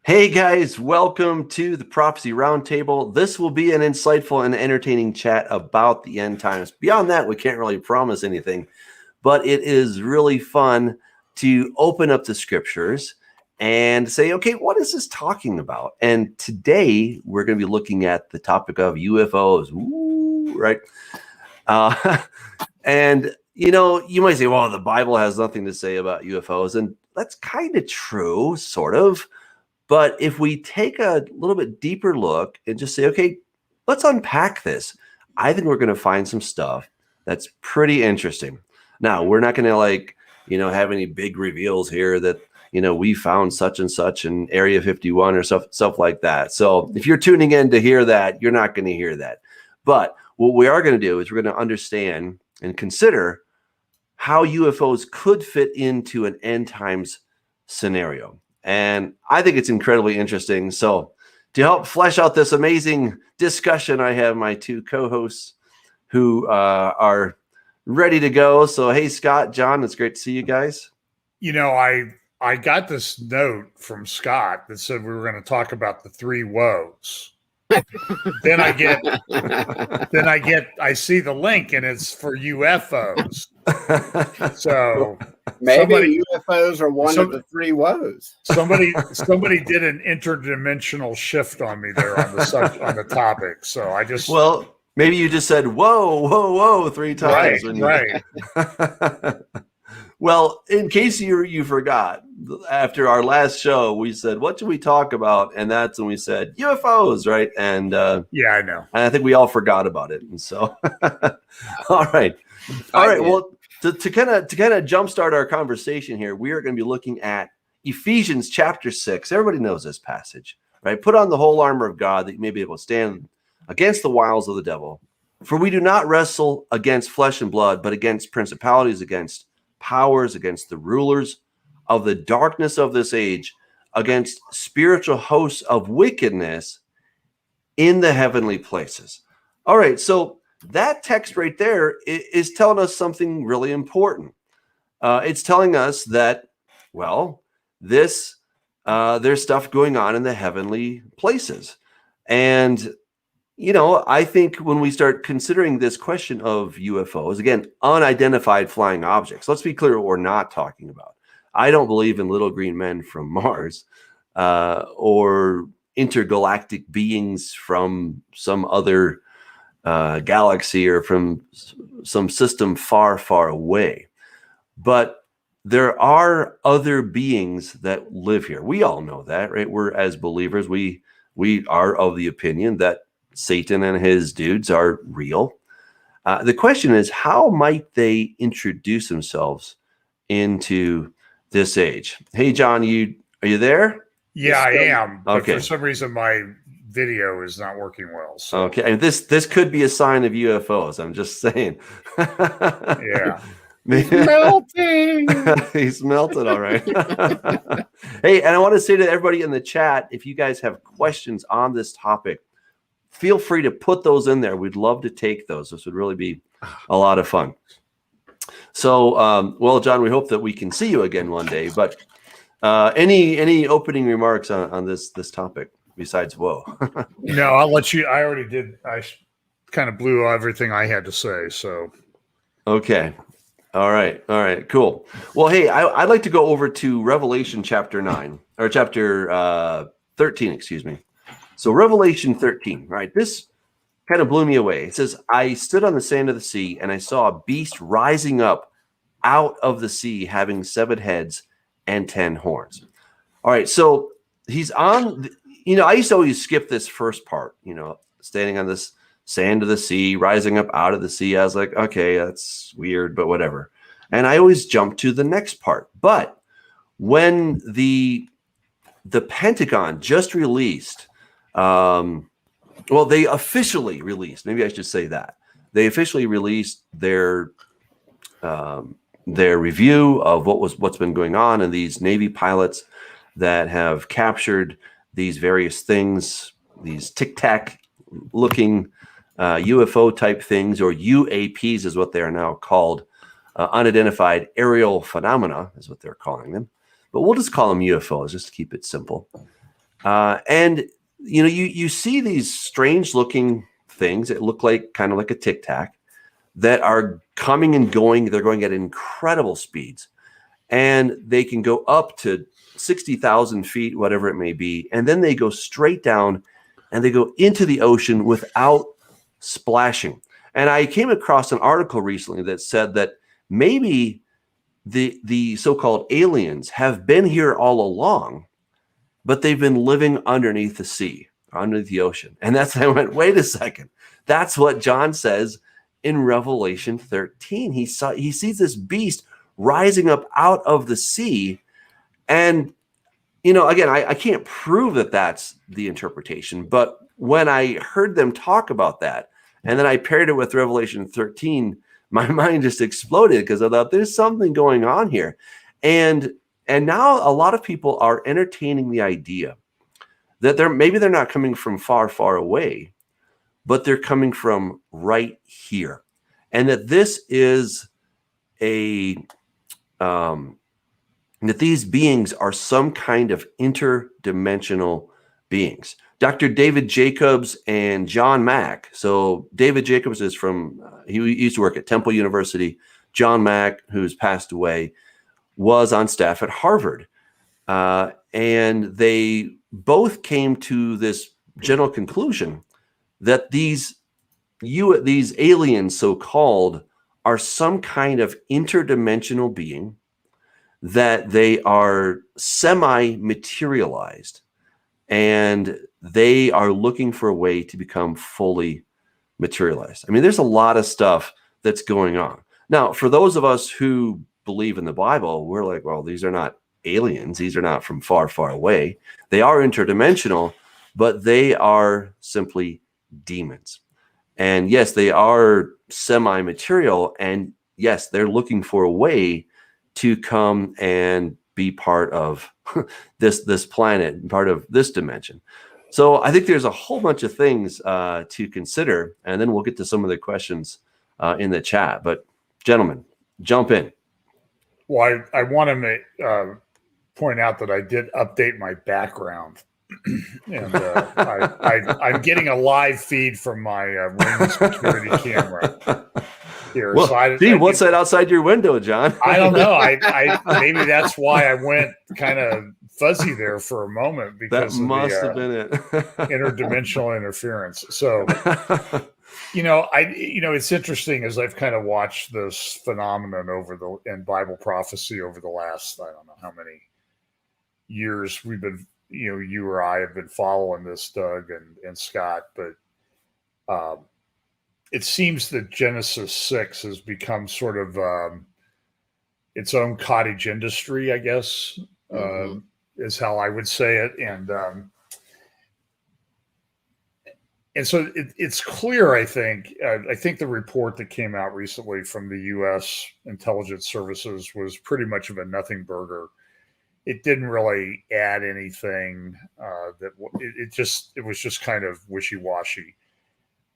Hey guys, welcome to the Prophecy Roundtable. This will be an insightful and entertaining chat about the end times. Beyond that, we can't really promise anything, but it is really fun to open up the scriptures and say, okay, what is this talking about? And today we're going to be looking at the topic of UFOs. Ooh, right? And you might say, well, the Bible has nothing to say about UFOs, and that's kind of true, sort of. But if we take a little bit deeper look and just say, okay, let's unpack this, I think we're going to find some stuff that's pretty interesting. Now, we're not going to have any big reveals here that, we found such and such in Area 51 or stuff like that. So if you're tuning in to hear that, you're not going to hear that. But what we are going to do is we're going to understand and consider how UFOs could fit into an end times scenario. And I think it's incredibly interesting. So to help flesh out this amazing discussion, I have my two co-hosts who are ready to go. So, hey, Scott, John, it's great to see you guys. I got this note from Scott that said we were going to talk about the three woes. Then I see the link and it's for UFOs. So maybe UFOs are one of the three woes. Somebody did an interdimensional shift on me there on the topic. So I just maybe you just said whoa, whoa, whoa 3 times. Right. Well, in case you forgot, after our last show, we said, what should we talk about? And that's when we said UFOs, right? And yeah, I know. And I think we all forgot about it. And so, all right. Well, to kind of jumpstart our conversation here, we are going to be looking at Ephesians chapter 6. Everybody knows this passage, right? Put on the whole armor of God that you may be able to stand against the wiles of the devil. For we do not wrestle against flesh and blood, but against principalities, against powers, against the rulers of the darkness of this age, against spiritual hosts of wickedness in the heavenly places. All right, so that text right there is telling us something really important. It's telling us that, there's stuff going on in the heavenly places. And I think when we start considering this question of UFOs, again, unidentified flying objects, let's be clear what we're not talking about. I don't believe in little green men from Mars or intergalactic beings from some other galaxy or from some system far, far away. But there are other beings that live here. We all know that, right? We're, as believers, we are of the opinion that Satan and his dudes are real. The question is, how might they introduce themselves into this age? Hey, John, are you there? Yeah, I am. But okay. For some reason, my video is not working well. So. Okay, and this could be a sign of UFOs. I'm just saying. Yeah. He's melting. He's melted, all right. Hey, and I want to say to everybody in the chat, if you guys have questions on this topic, feel free to put those in there. We'd love to take those. This would really be a lot of fun. So, John, we hope that we can see you again one day. But any opening remarks on this topic besides whoa? No, I'll let you. I already did. I kind of blew everything I had to say. So, okay. All right, cool. Well, hey, I'd like to go over to Revelation chapter 13, excuse me. So Revelation 13, right? This kind of blew me away. It says, I stood on the sand of the sea and I saw a beast rising up out of the sea having 7 heads and 10 horns. All right, so he's on, I used to always skip this first part, standing on this sand of the sea, rising up out of the sea. I was like, okay, that's weird, but whatever. And I always jump to the next part. But when the Pentagon just released, they officially released, maybe I should say that. They officially released their review of what's been going on, and these Navy pilots that have captured these various things, these tic-tac looking UFO type things, or UAPs is what they are now called. Unidentified aerial phenomena is what they're calling them. But we'll just call them UFOs just to keep it simple. And you see these strange looking things that look like kind of like a tic tac that are coming and going. They're going at incredible speeds, and they can go up to 60,000 feet, whatever it may be, and then they go straight down and they go into the ocean without splashing. And I came across an article recently that said that maybe the so-called aliens have been here all along, but they've been living underneath the sea, underneath the ocean. And I went, wait a second. That's what John says in Revelation 13. He sees this beast rising up out of the sea. And, again, I can't prove that that's the interpretation, but when I heard them talk about that, and then I paired it with Revelation 13, my mind just exploded because I thought there's something going on here. And now a lot of people are entertaining the idea that maybe they're not coming from far, far away, but they're coming from right here. And that this is that these beings are some kind of interdimensional beings. Dr. David Jacobs and John Mack. So David Jacobs is he used to work at Temple University. John Mack, who's passed away, was on staff at Harvard. And they both came to this general conclusion that these aliens, so-called, are some kind of interdimensional being, that they are semi-materialized, and they are looking for a way to become fully materialized. I mean, there's a lot of stuff that's going on. Now, for those of us who believe in the Bible, we're like, well, these are not aliens. These are not from far, far away. They are interdimensional, but they are simply demons. And yes, they are semi-material, and yes, they're looking for a way to come and be part of this planet, part of this dimension. So I think there's a whole bunch of things to consider, and then we'll get to some of the questions in the chat. But gentlemen, jump in. Well, I want to point out that I did update my background. And I'm getting a live feed from my ring security camera here. Well, so what's that outside your window, John? I don't know. I maybe that's why I went kind of fuzzy there for a moment, because that must have been it. Interdimensional interference. So, it's interesting as I've kind of watched this phenomenon in Bible prophecy over the last, I don't know how many years we've been, you or I have been following this, Doug and Scott, but it seems that Genesis 6 has become sort of its own cottage industry, I guess, is how I would say it. And so it's clear, I think the report that came out recently from the U.S. intelligence services was pretty much of a nothing burger. It didn't really add anything. It was just kind of wishy-washy.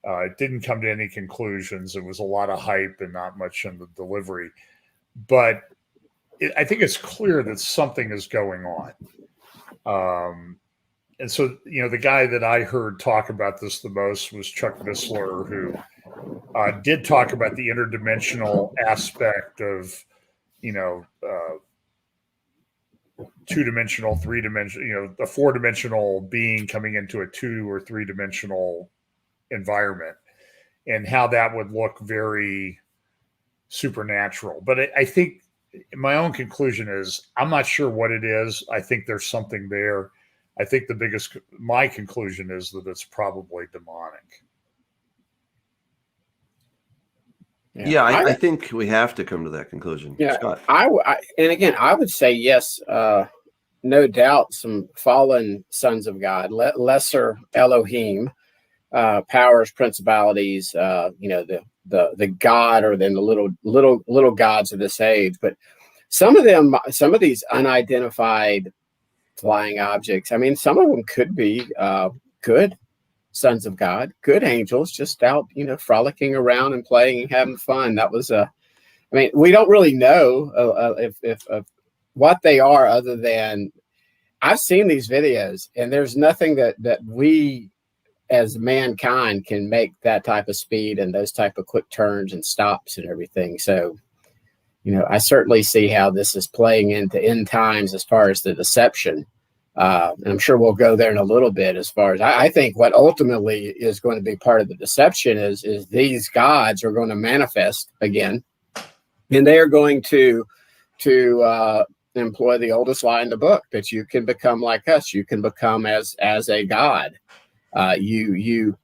It didn't come to any conclusions. It was a lot of hype and not much in the delivery. But I think it's clear that something is going on. And so, the guy that I heard talk about this the most was Chuck Missler, who did talk about the interdimensional aspect of, two-dimensional, three-dimensional, a four-dimensional being coming into a two or three-dimensional environment, and how that would look very supernatural. But I think my own conclusion is I'm not sure what it is. I think there's something there. I think my conclusion is that it's probably demonic. Yeah, I think we have to come to that conclusion. Yeah, Scott. I would say yes, no doubt some fallen sons of God, lesser Elohim, powers, principalities, the God, or then the little gods of this age. But some of these unidentified flying objects, I mean, some of them could be good sons of God, good angels, just out, frolicking around and playing and having fun. That was we don't really know if what they are, other than I've seen these videos, and there's nothing that we as mankind can make that type of speed and those type of quick turns and stops and everything. So, I certainly see how this is playing into end times as far as the deception. And I'm sure we'll go there in a little bit as far as I think what ultimately is going to be part of the deception is these gods are going to manifest again, and they are going to employ the oldest lie in the book, that you can become like us. You can become as a god. Getting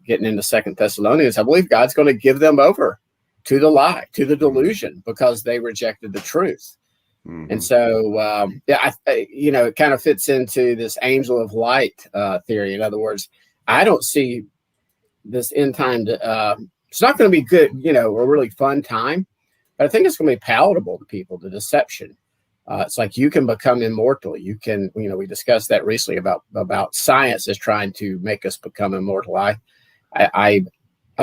into Second Thessalonians, I believe God's going to give them over to the lie, to the delusion, because they rejected the truth. Mm-hmm. And so, it kind of fits into this angel of light theory. In other words, I don't see this end time. It's not going to be good, a really fun time, but I think it's going to be palatable to people, the deception. It's like you can become immortal. You can, we discussed that recently about science is trying to make us become immortal. I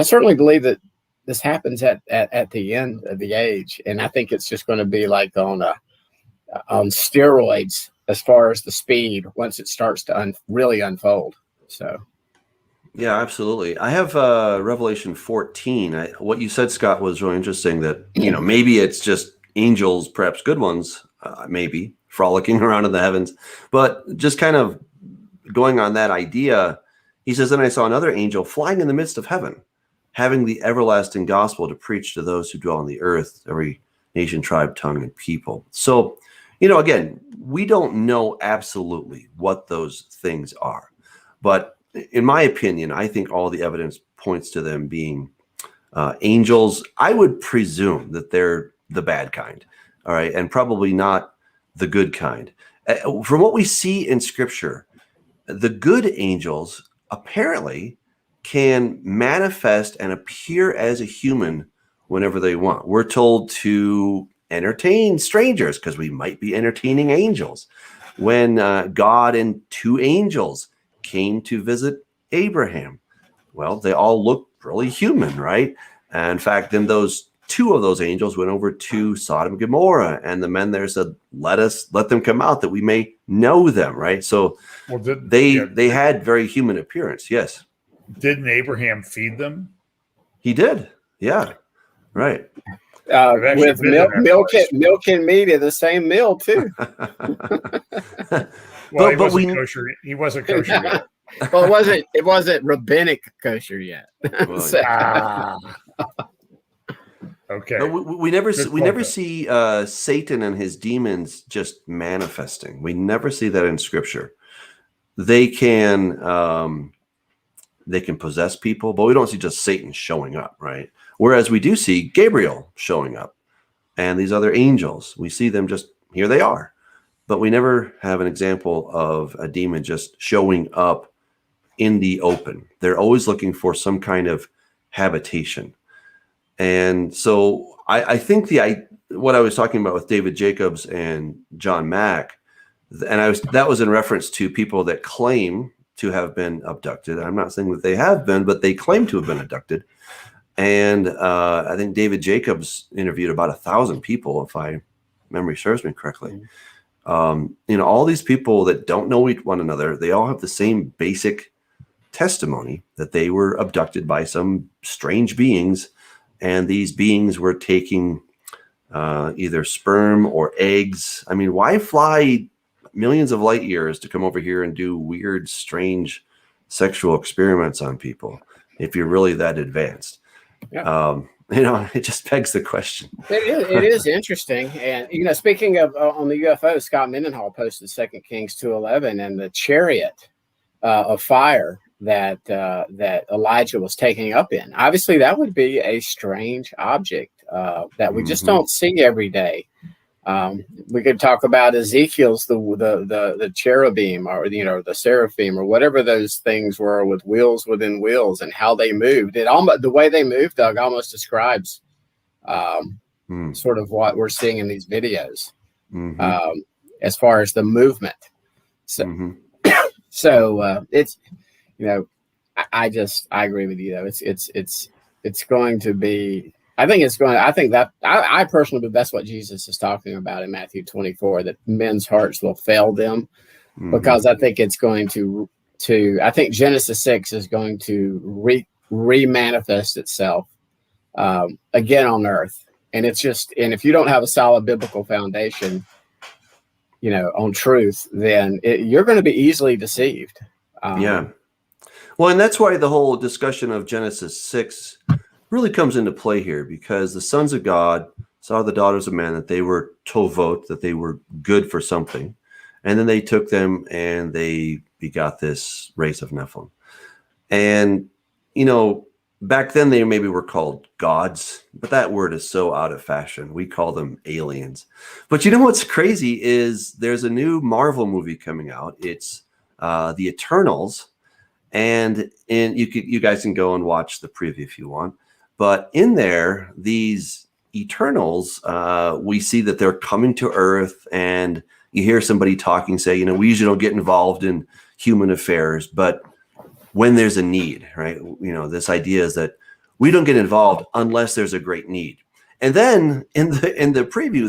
certainly believe that this happens at the end of the age, and I think it's just going to be like on steroids as far as the speed once it starts to really unfold. So. Yeah, absolutely. I have Revelation 14. What you said, Scott, was really interesting, that, maybe it's just angels, perhaps good ones, maybe frolicking around in the heavens. But just kind of going on that idea, he says, "Then I saw another angel flying in the midst of heaven, having the everlasting gospel to preach to those who dwell on the earth, every nation, tribe, tongue, and people." So, again, we don't know absolutely what those things are. But in my opinion, I think all the evidence points to them being angels. I would presume that they're the bad kind, all right, and probably not the good kind. From what we see in Scripture, the good angels apparently can manifest and appear as a human whenever they want. We're told to entertain strangers because we might be entertaining angels. When God and two angels came to visit Abraham, well, they all looked really human, right? And in fact, then two of those angels went over to Sodom and Gomorrah, and the men there said, let them come out that we may know them, right? So they had very human appearance. Yes. Didn't Abraham feed them? He did. Yeah. Right. With milk and meat in the same meal too. Well, he wasn't kosher. He wasn't kosher yet. Well, it wasn't rabbinic kosher yet. Okay. But we never see Satan and his demons just manifesting. We never see that in Scripture. They can possess people, but we don't see just Satan showing up, right? Whereas we do see Gabriel showing up and these other angels. We see them just, here they are. But we never have an example of a demon just showing up in the open. They're always looking for some kind of habitation. And so I think what I was talking about with David Jacobs and John Mack, and that was in reference to people that claim to have been abducted. I'm not saying that they have been, but they claim to have been abducted. And I think David Jacobs interviewed about 1,000 people, if memory serves me correctly. All these people that don't know one another, they all have the same basic testimony that they were abducted by some strange beings, and these beings were taking either sperm or eggs. I mean, why fly millions of light years to come over here and do weird, strange sexual experiments on people if you're really that advanced? Yeah. It just begs the question. It is interesting. And, speaking of on the UFO, Scott Mendenhall posted 2 Kings 2:11 and the chariot of fire that Elijah was taking up in. Obviously, that would be a strange object that we just don't see every day. We could talk about Ezekiel's the cherubim or the seraphim or whatever those things were with wheels within wheels and how they moved. The way they moved, Doug, almost describes sort of what we're seeing in these videos as far as the movement. So, it's I agree with you though. It's going to be I think it's going. I think that I personally believe that's what Jesus is talking about in Matthew 24. That men's hearts will fail them, because I think it's going to. I think Genesis 6 is going to re-manifest itself again on earth, and it's just. And if you don't have a solid biblical foundation, on truth, then you're going to be easily deceived. Yeah. Well, and that's why the whole discussion of Genesis 6 really comes into play here, because the sons of God saw the daughters of man, that they were tovot, that they were good for something. And then they took them and they begot this race of Nephilim. And, back then they maybe were called gods, but that word is so out of fashion. We call them aliens. But what's crazy is there's a new Marvel movie coming out. It's The Eternals. And you guys can go and watch the preview if you want. But in there, these Eternals, we see that they're coming to Earth, and you hear somebody talking, say, we usually don't get involved in human affairs, but when there's a need, right? This idea is that we don't get involved unless there's a great need. And then in the preview,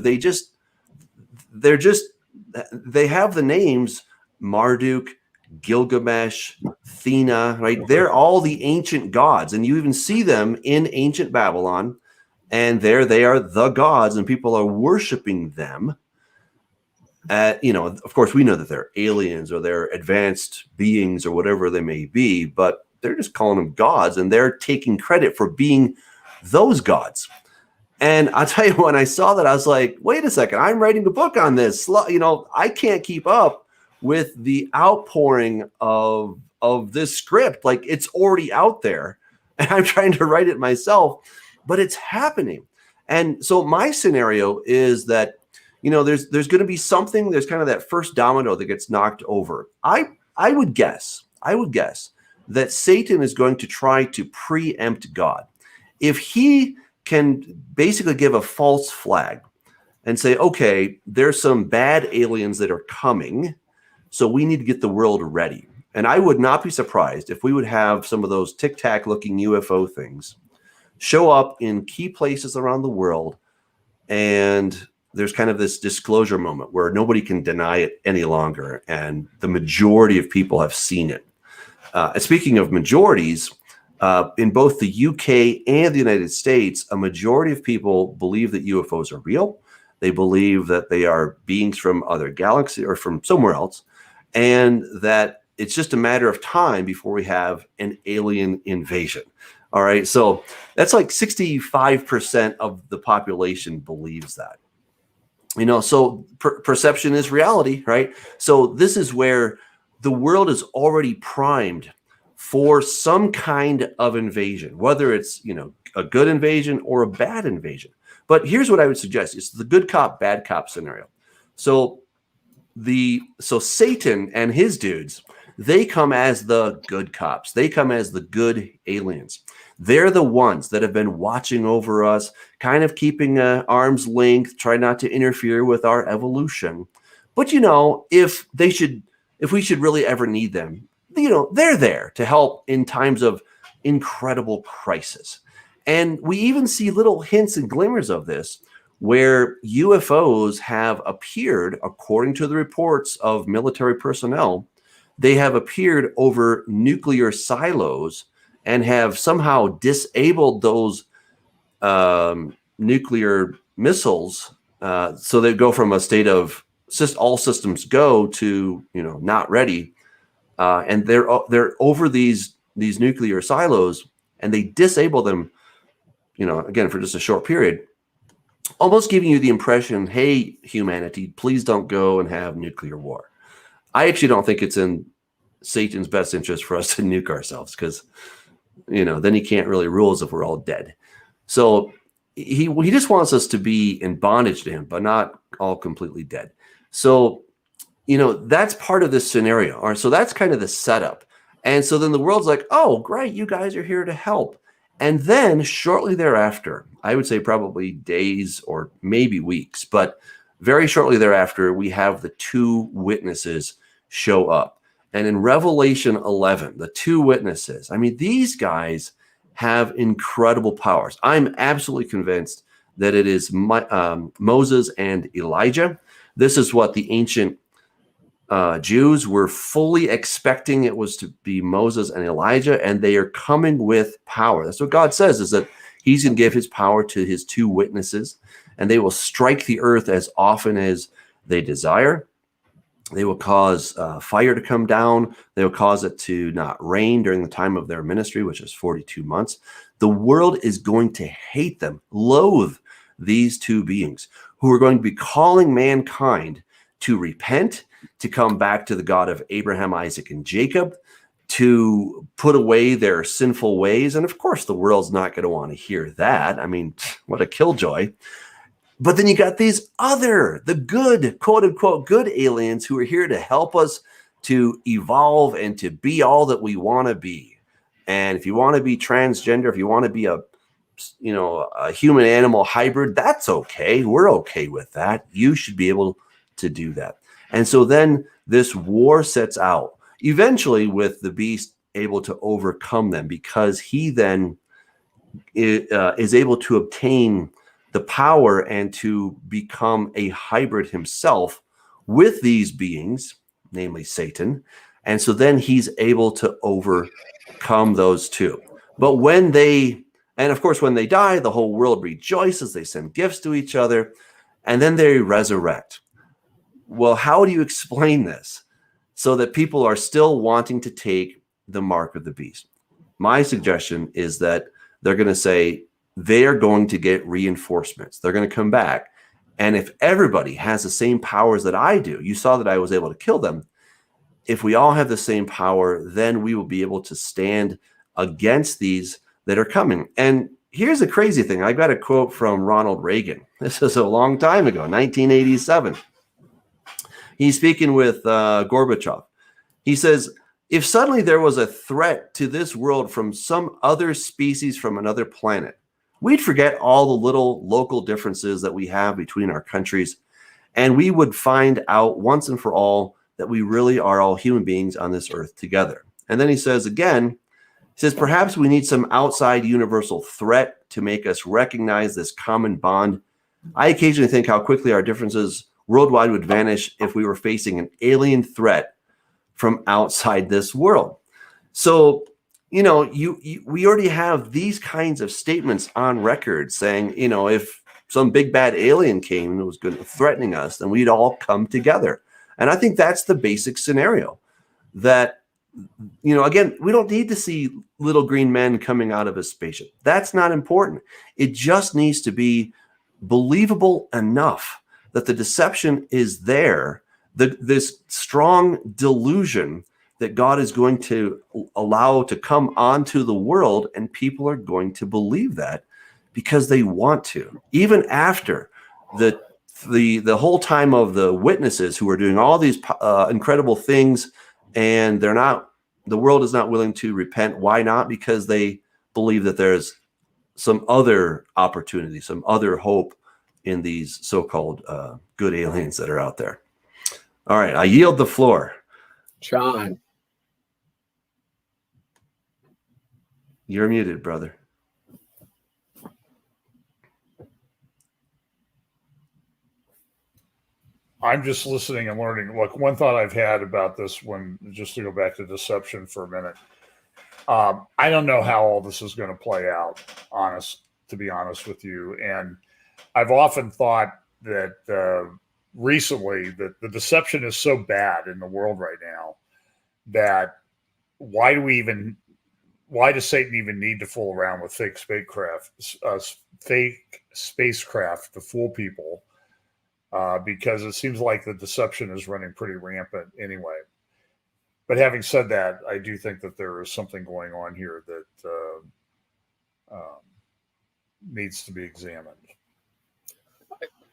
they have the names Marduk, Gilgamesh, Thena, right? They're all the ancient gods, and you even see them in ancient Babylon, and there they are, the gods, and people are worshiping them. Of course, we know that they're aliens or they're advanced beings or whatever they may be, but they're just calling them gods, and they're taking credit for being those gods. And I'll tell you, when I saw that, I was like, wait a second, I'm writing a book on this. I can't keep up with the outpouring of this script. Like, it's already out there, and I'm trying to write it myself, but it's happening. And so my scenario is that, there's going to be something, there's kind of that first domino that gets knocked over. I would guess that Satan is going to try to preempt God. If he can basically give a false flag and say, okay, there's some bad aliens that are coming, so we need to get the world ready. And I would not be surprised if we would have some of those tic-tac looking UFO things show up in key places around the world, and there's kind of this disclosure moment where nobody can deny it any longer, and the majority of people have seen it. And speaking of majorities, in both the UK and the United States, a majority of people believe that UFOs are real. They believe that they are beings from other galaxies or from somewhere else, and that it's just a matter of time before we have an alien invasion. All right, so that's like 65% of the population believes that. So perception is reality, right? So this is where the world is already primed for some kind of invasion, whether it's, a good invasion or a bad invasion. But here's what I would suggest. It's the good cop, bad cop scenario. So Satan and his dudes, they come as the good cops. They come as the good aliens. They're the ones that have been watching over us, kind of keeping arm's length, try not to interfere with our evolution. But, if we should really ever need them, they're there to help in times of incredible crisis. And we even see little hints and glimmers of this, where UFOs have appeared, according to the reports of military personnel, they have appeared over nuclear silos and have somehow disabled those nuclear missiles. So they go from a state of all systems go to, not ready. And they're over these nuclear silos, and they disable them, again, for just a short period, almost giving you the impression, hey, humanity, please don't go and have nuclear war. I actually don't think it's in Satan's best interest for us to nuke ourselves, because, then he can't really rule us if we're all dead. So he just wants us to be in bondage to him, but not all completely dead. So, that's part of this scenario. All right, so that's kind of the setup. And so then the world's like, oh, great, you guys are here to help. And then shortly thereafter, I would say probably days or maybe weeks, but very shortly thereafter, we have the two witnesses show up. And in Revelation 11, the two witnesses, I mean, these guys have incredible powers. I'm absolutely convinced that it is Moses and Elijah. This is what the ancient Jews were fully expecting it was to be Moses and Elijah, and they are coming with power. That's what God says, is that he's going to give his power to his two witnesses, and they will strike the earth as often as they desire. They will cause fire to come down. They will cause it to not rain during the time of their ministry, which is 42 months. The world is going to hate them, loathe these two beings who are going to be calling mankind to repent, to come back to the God of Abraham, Isaac, and Jacob, to put away their sinful ways. And of course, the world's not going to want to hear that. I mean, what a killjoy. But then you got these the good, quote unquote, good aliens who are here to help us to evolve and to be all that we want to be. And if you want to be transgender, if you want to be a human animal hybrid, that's okay. We're okay with that. You should be able to do that. And so then this war sets out, eventually with the beast able to overcome them, because he then is able to obtain the power and to become a hybrid himself with these beings, namely Satan. And so then he's able to overcome those two. But when they die, the whole world rejoices. They send gifts to each other, and then they resurrect. Well, how do you explain this so that people are still wanting to take the mark of the beast? My suggestion is that they're going to say they are going to get reinforcements. They're going to come back. And if everybody has the same powers that I do, you saw that I was able to kill them. If we all have the same power, then we will be able to stand against these that are coming. And here's the crazy thing. I got a quote from Ronald Reagan. This is a long time ago, 1987. He's speaking with Gorbachev. He says, if suddenly there was a threat to this world from some other species from another planet, we'd forget all the little local differences that we have between our countries, and we would find out once and for all that we really are all human beings on this earth together. And then he says again, he says, perhaps we need some outside universal threat to make us recognize this common bond. I occasionally think how quickly our differences worldwide would vanish if we were facing an alien threat from outside this world. So, we already have these kinds of statements on record saying, if some big bad alien came and was threatening us, then we'd all come together. And I think that's the basic scenario that, again, we don't need to see little green men coming out of a spaceship. That's not important. It just needs to be believable enough that the deception is there, this strong delusion that God is going to allow to come onto the world, and people are going to believe that because they want to. Even after the whole time of the witnesses who are doing all these incredible things, and the world is not willing to repent. Why not? Because they believe that there's some other opportunity, some other hope in these so-called good aliens that are out there. All right, I yield the floor. Sean. You're muted, brother. I'm just listening and learning. Look, one thought I've had about this one, just to go back to deception for a minute. I don't know how all this is going to play out, to be honest with you. And I've often thought that recently that the deception is so bad in the world right now that why does Satan even need to fool around with fake spacecraft to fool people? Because it seems like the deception is running pretty rampant anyway. But having said that, I do think that there is something going on here that needs to be examined.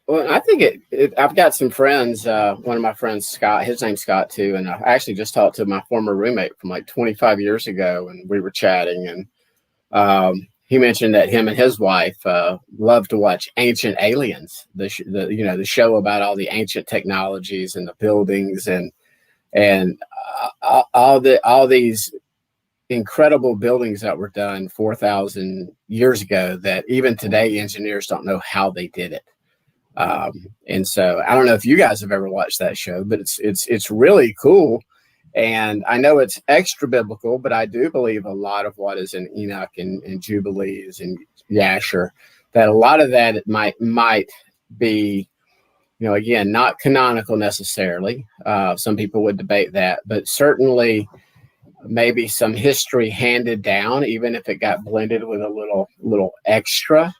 Well, I think I've got some friends. One of my friends, Scott, his name's Scott too, and I actually just talked to my former roommate from like 25 years ago, and we were chatting, and he mentioned that him and his wife love to watch Ancient Aliens, the show about all the ancient technologies and the buildings and all these incredible buildings that were done 4,000 years ago that even today engineers don't know how they did it. And so I don't know if you guys have ever watched that show, but it's really cool. And I know it's extra biblical, but I do believe a lot of what is in Enoch and Jubilees and Yasher, that a lot of that it might be, again, not canonical necessarily. Some people would debate that, but certainly maybe some history handed down, even if it got blended with a little extra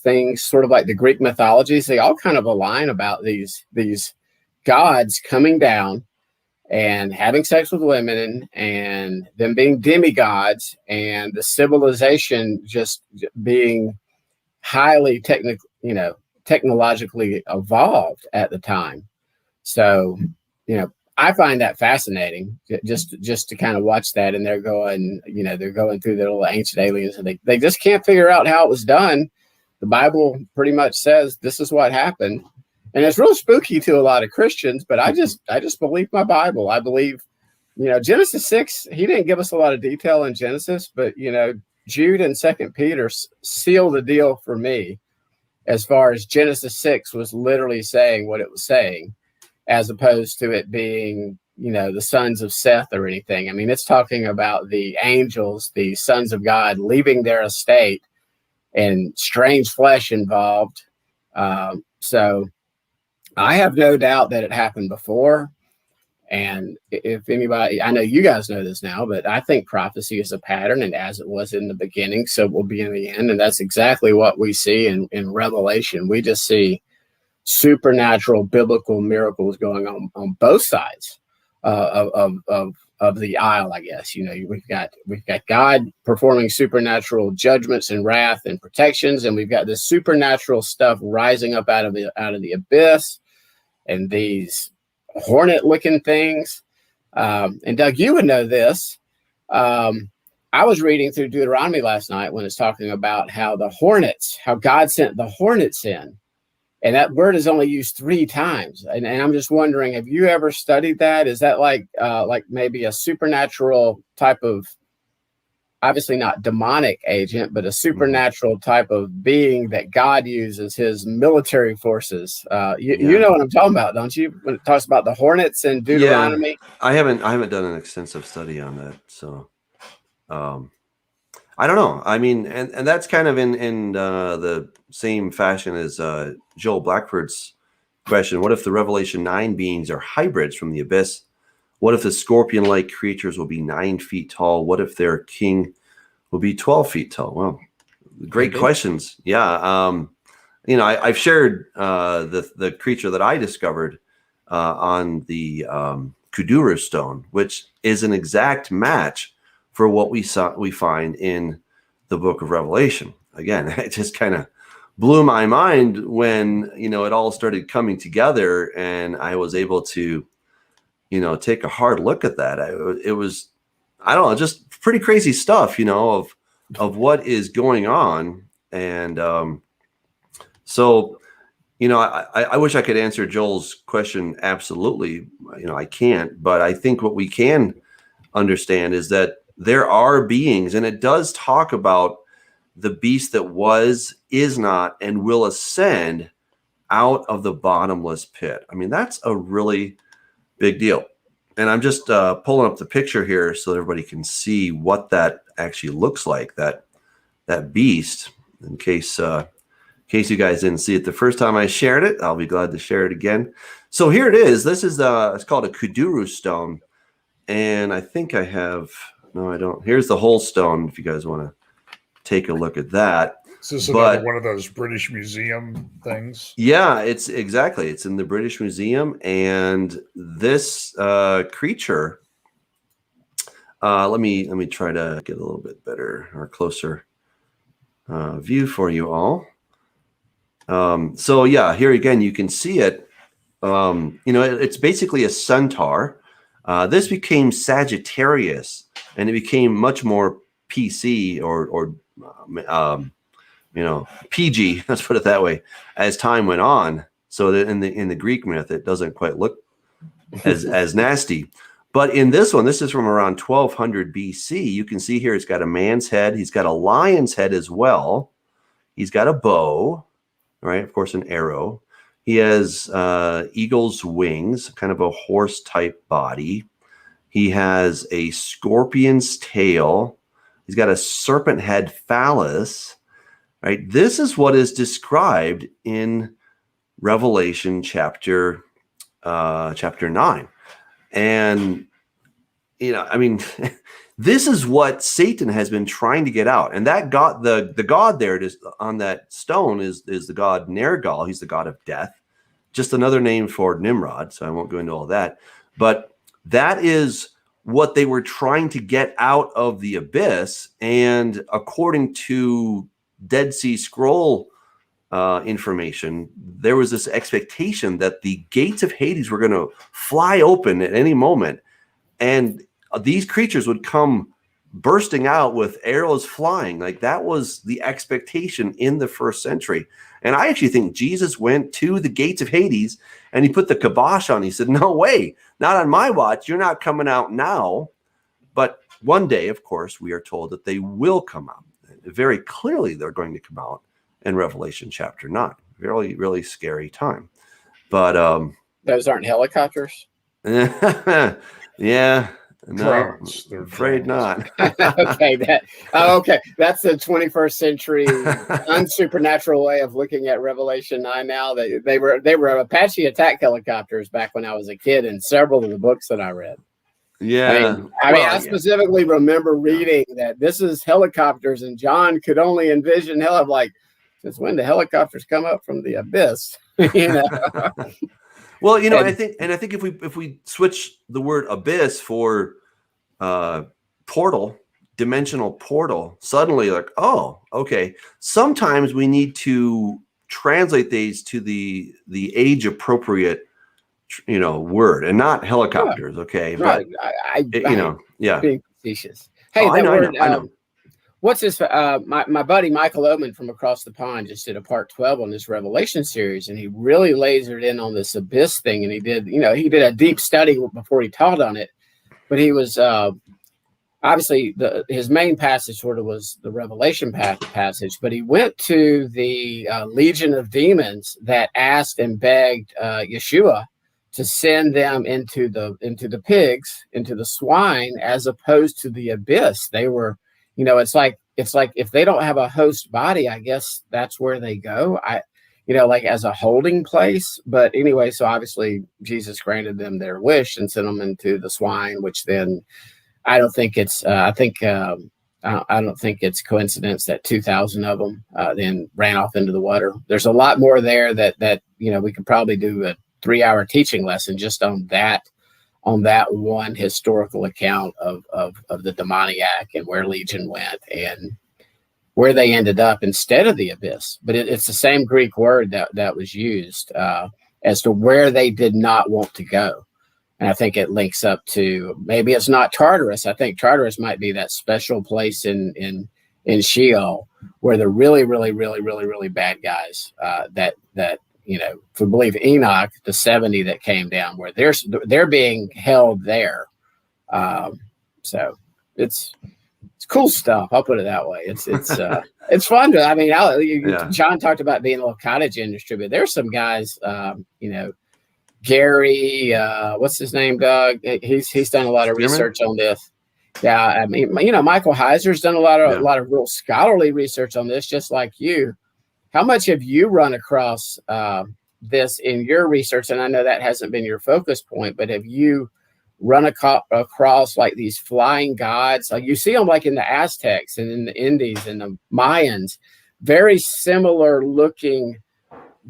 things, sort of like the Greek mythologies. They all kind of align about these gods coming down and having sex with women and them being demigods and the civilization just being highly technologically evolved at the time. So, I find that fascinating just to kind of watch that. And they're going through their little ancient aliens and they just can't figure out how it was done. The Bible pretty much says this is what happened. And it's real spooky to a lot of Christians, but I just believe my Bible. I believe, Genesis 6, he didn't give us a lot of detail in Genesis, but, Jude and 2 Peter seal the deal for me as far as Genesis 6 was literally saying what it was saying, as opposed to it being, the sons of Seth or anything. I mean, it's talking about the angels, the sons of God, leaving their estate and strange flesh involved. So I have no doubt that it happened before. And if anybody, I know you guys know this now, but I think prophecy is a pattern, and as it was in the beginning, so it will be in the end. And that's exactly what we see in Revelation. We just see supernatural biblical miracles going on both sides of the aisle, I guess. We've got God performing supernatural judgments and wrath and protections, and we've got this supernatural stuff rising up out of the abyss, and these hornet-looking things. And Doug, you would know this. I was reading through Deuteronomy last night when it's talking about how God sent the hornets in. And that word is only used 3 times. And I'm just wondering, have you ever studied that? Is that like maybe a supernatural type of, obviously not demonic agent, but a supernatural type of being that God uses his military forces? You know what I'm talking about, don't you? When it talks about the hornets in Deuteronomy. Yeah, I haven't done an extensive study on that. So I don't know. I mean, and that's kind of in the same fashion as Joel Blackford's question. What if the Revelation 9 beings are hybrids from the abyss? What if the scorpion-like creatures will be 9 feet tall? What if their king will be 12 feet tall? Well, great questions. Yeah. I've shared the creature that I discovered on the Kuduru stone, which is an exact match for what we find in the book of Revelation. Again, it just kind of blew my mind when, it all started coming together and I was able to, take a hard look at that. It was, I don't know, just pretty crazy stuff, of what is going on. And so, I wish I could answer Joel's question. Absolutely. I can't, but I think what we can understand is that there are beings, and it does talk about the beast that was, is not, and will ascend out of the bottomless pit. I mean, that's a really big deal. And I'm just pulling up the picture here so everybody can see what that actually looks like, that beast, in case you guys didn't see it the first time I shared it. I'll be glad to share it again. So here it is. This is it's called a Kuduru stone. And I think I have, no, I don't. Here's the whole stone if you guys want to take a look at that. So this is another one of those British Museum things. Yeah, it's exactly. It's in the British Museum. And this creature, let me try to get a little bit better or closer view for you all. So yeah, here again, you can see it. It's basically a centaur. This became Sagittarius, and it became much more PC or PG. Let's put it that way. As time went on, so that in the Greek myth, it doesn't quite look as nasty. But in this one, this is from around 1200 BC. You can see here, it's got a man's head. He's got a lion's head as well. He's got a bow, right? Of course, an arrow. He has eagle's wings, kind of a horse type body. He has a scorpion's tail. He's got a serpent head phallus, right? This is what is described in Revelation chapter 9. And, I mean, this is what Satan has been trying to get out. And that God, the God there on that stone is the god Nergal. He's the god of death. Just another name for Nimrod. So I won't go into all that. But that is what they were trying to get out of the abyss. And according to Dead Sea Scroll information, there was this expectation that the gates of Hades were going to fly open at any moment, and these creatures would come bursting out with arrows flying. Like, that was the expectation in the first century. And I actually think Jesus went to the gates of Hades and he put the kibosh on. He said, no way, not on my watch. You're not coming out now. But one day, of course, we are told that they will come out. Very clearly, they're going to come out in Revelation chapter 9. Really, really scary time. But those aren't helicopters. Yeah, no, Drones. I'm afraid not. Okay, that's the 21st century unsupernatural way of looking at Revelation 9. Now they were Apache attack helicopters back when I was a kid in several of the books that I read. Yeah, I specifically remember reading that this is helicopters, and John could only envision hell. I'm like, since when do helicopters come up from the abyss? Well, I think if we switch the word abyss for portal, dimensional portal, suddenly like, oh, okay. Sometimes we need to translate these to the age appropriate, word, and not helicopters. Okay, right. But yeah, being facetious. Hey, I know. What's this? My buddy Michael Oman from across the pond just did a part 12 on this Revelation series, and he really lasered in on this abyss thing. And he did a deep study before he taught on it. But he was obviously his main passage sort of was the Revelation passage. But he went to the legion of demons that asked and begged Yeshua to send them into the pigs, into the swine, as opposed to the abyss. They were. It's like if they don't have a host body, I guess that's where they go. Like as a holding place. But anyway, so obviously Jesus granted them their wish and sent them into the swine, which then I don't think it's I don't think it's coincidence that 2,000 of them then ran off into the water. There's a lot more there that we could probably do a 3-hour teaching lesson just on that one historical account of the demoniac and where Legion went and where they ended up instead of the abyss. But it's the same Greek word that was used as to where they did not want to go. And I think it links up to, maybe it's not Tartarus. I think Tartarus might be that special place in Sheol where the really, really, really, really, really bad guys that if we believe Enoch, the 70 that came down, where they're being held there. So it's cool stuff. I'll put it that way. It's fun to. John talked about being a little cottage industry, but there's some guys. Gary, what's his name, Doug? He's done a lot of research on this. Yeah, Michael Heiser's done a lot of real scholarly research on this, just like you. How much have you run across this in your research? And I know that hasn't been your focus point, but have you run across like these flying gods? Like you see them like in the Aztecs and in the Indies and the Mayans, very similar looking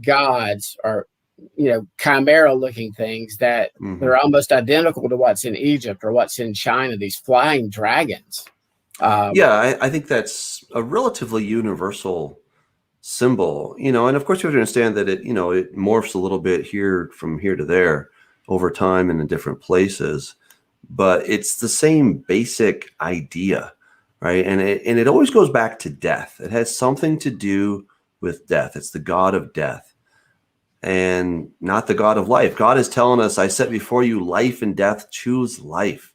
gods or, chimera looking things that they're almost identical to what's in Egypt or what's in China, these flying dragons. I think that's a relatively universal symbol, and of course you have to understand that it morphs a little bit from here to there over time and in different places, but it's the same basic idea, right? And it always goes back to death. It has something to do with death. It's the god of death. and not the God of life. God is telling us, I set before you life and death, choose life.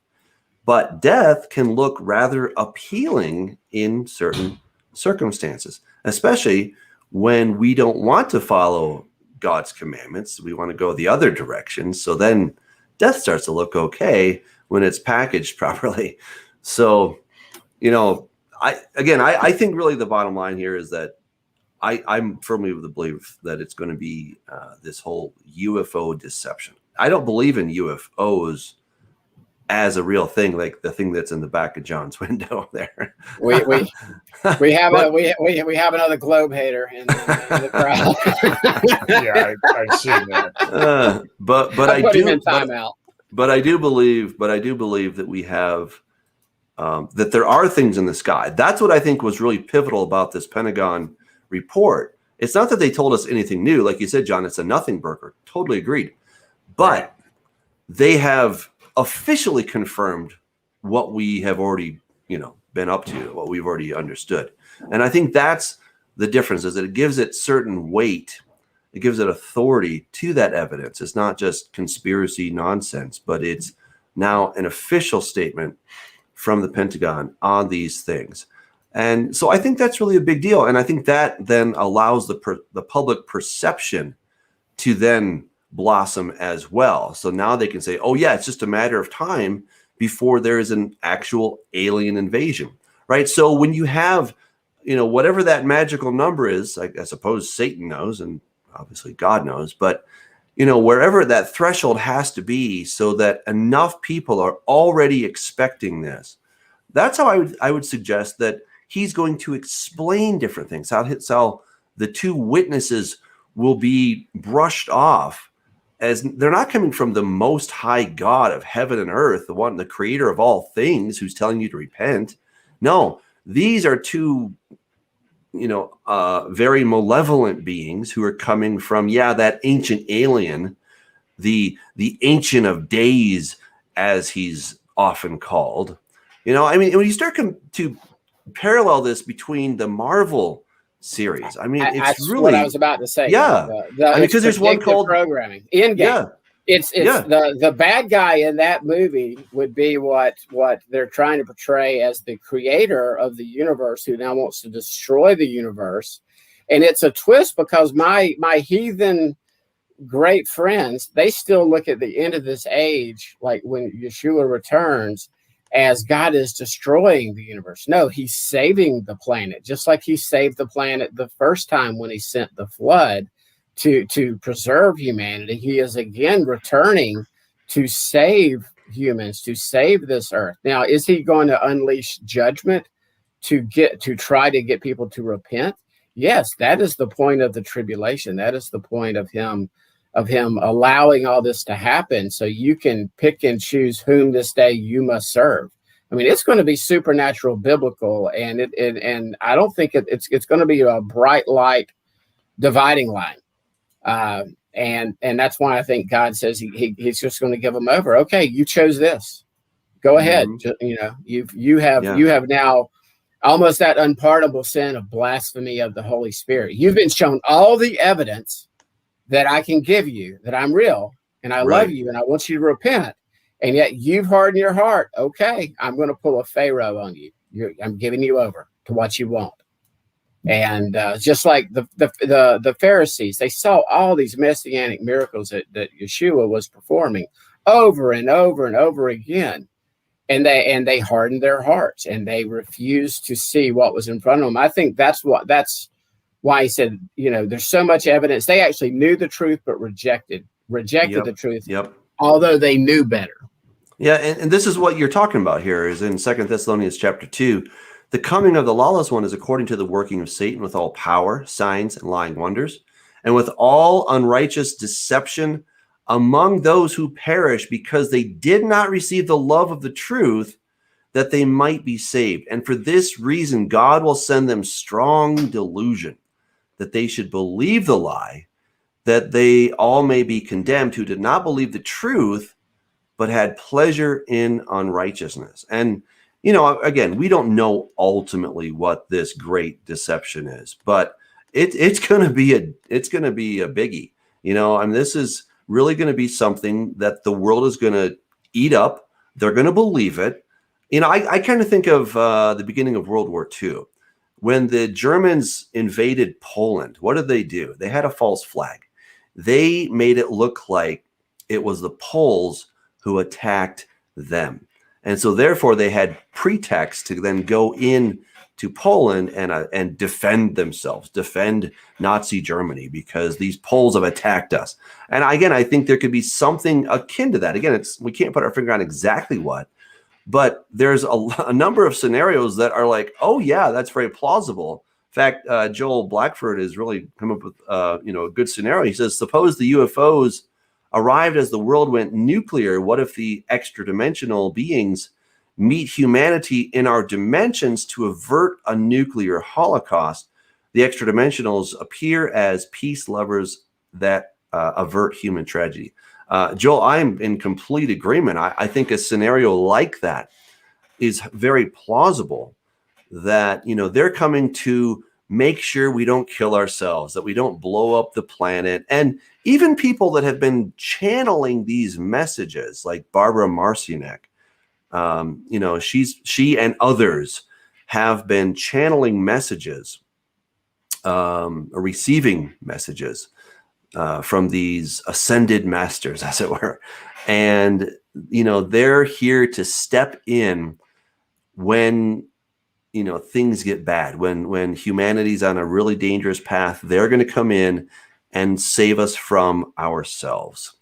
But death can look rather appealing in certain circumstances, especially when we don't want to follow God's commandments. We want to go the other direction. So then death starts to look okay when it's packaged properly. So, I think really the bottom line here is that I'm firmly of the belief that it's going to be this whole UFO deception. I don't believe in UFOs as a real thing, like the thing that's in the back of John's window there. We have another globe hater in the crowd. Yeah, I've seen that. But I do believe that we have that there are things in the sky. That's what I think was really pivotal about this Pentagon report. It's not that they told us anything new, like you said, John. It's a nothing burger. Totally agreed. But they have officially confirmed what we have already, been up to, what we've already understood. And I think that's the difference, is that it gives it certain weight. It gives it authority to that evidence. It's not just conspiracy nonsense, but it's now an official statement from the Pentagon on these things. And so I think that's really a big deal. And I think that then allows the public perception to then blossom as well. So now they can say, oh yeah, it's just a matter of time before there is an actual alien invasion, right? So when you have, whatever that magical number is, I suppose Satan knows, and obviously God knows, but wherever that threshold has to be so that enough people are already expecting this, that's how I would suggest that he's going to explain different things, how the two witnesses will be brushed off as they're not coming from the most high God of heaven and earth, the creator of all things, who's telling you to repent. No, these are two, very malevolent beings who are coming from, that ancient alien, the Ancient of Days, as he's often called. When you start to parallel this between the Marvel series, it's that's really what I was about to say. Yeah, because there's one called programming Endgame. Yeah, it's the bad guy in that movie would be what they're trying to portray as the creator of the universe, who now wants to destroy the universe. And it's a twist, because my heathen great friends, they still look at the end of this age, like when Yeshua returns, as God is destroying the universe. No, he's saving the planet, just like he saved the planet the first time when he sent the flood to preserve humanity. He is again returning to save humans, to save this earth. Now, is he going to unleash judgment to try to get people to repent? Yes, that is the point of the tribulation. That is the point of him allowing all this to happen, so you can pick and choose whom this day you must serve. It's going to be supernatural, biblical, and I don't think it's going to be a bright light dividing line. And that's why I think God says he's just going to give them over. Okay, you chose this. Go ahead. You have now almost that unpardonable sin of blasphemy of the Holy Spirit. You've been shown all the evidence that I can give you, that I'm real and I love you and I want you to repent. And yet you've hardened your heart. Okay, I'm going to pull a Pharaoh on you. I'm giving you over to what you want. And just like the Pharisees, they saw all these messianic miracles that Yeshua was performing over and over and over again. And they hardened their hearts and they refused to see what was in front of them. I think that's why he said, there's so much evidence. They actually knew the truth, but rejected the truth, although they knew better. Yeah, and this is what you're talking about here, is in 2 Thessalonians chapter 2. The coming of the lawless one is according to the working of Satan, with all power, signs, and lying wonders, and with all unrighteous deception among those who perish, because they did not receive the love of the truth, that they might be saved. And for this reason, God will send them strong delusion, that they should believe the lie, that they all may be condemned who did not believe the truth, but had pleasure in unrighteousness. And, again, we don't know ultimately what this great deception is, but it's going to be a biggie. I mean, this is really going to be something that the world is going to eat up. They're going to believe it. I kind of think of the beginning of World War II. When the Germans invaded Poland, what did they do? They had a false flag. They made it look like it was the Poles who attacked them. And so therefore they had pretext to then go in to Poland and defend themselves, defend Nazi Germany, because these Poles have attacked us. And again, I think there could be something akin to that. Again, we can't put our finger on exactly what, but there's a number of scenarios that are like, oh yeah, that's very plausible. In fact, Joel Blackford has really come up with a good scenario. He says, suppose the UFOs arrived as the world went nuclear. What if the extra-dimensional beings meet humanity in our dimensions to avert a nuclear holocaust? The extra-dimensionals appear as peace lovers that avert human tragedy. Joel, I'm in complete agreement. I think a scenario like that is very plausible, that, they're coming to make sure we don't kill ourselves, that we don't blow up the planet. And even people that have been channeling these messages, like Barbara Marcinek, she and others have been channeling messages, receiving messages from these ascended masters, as it were. And, they're here to step in when, things get bad, when humanity's on a really dangerous path. They're going to come in and save us from ourselves.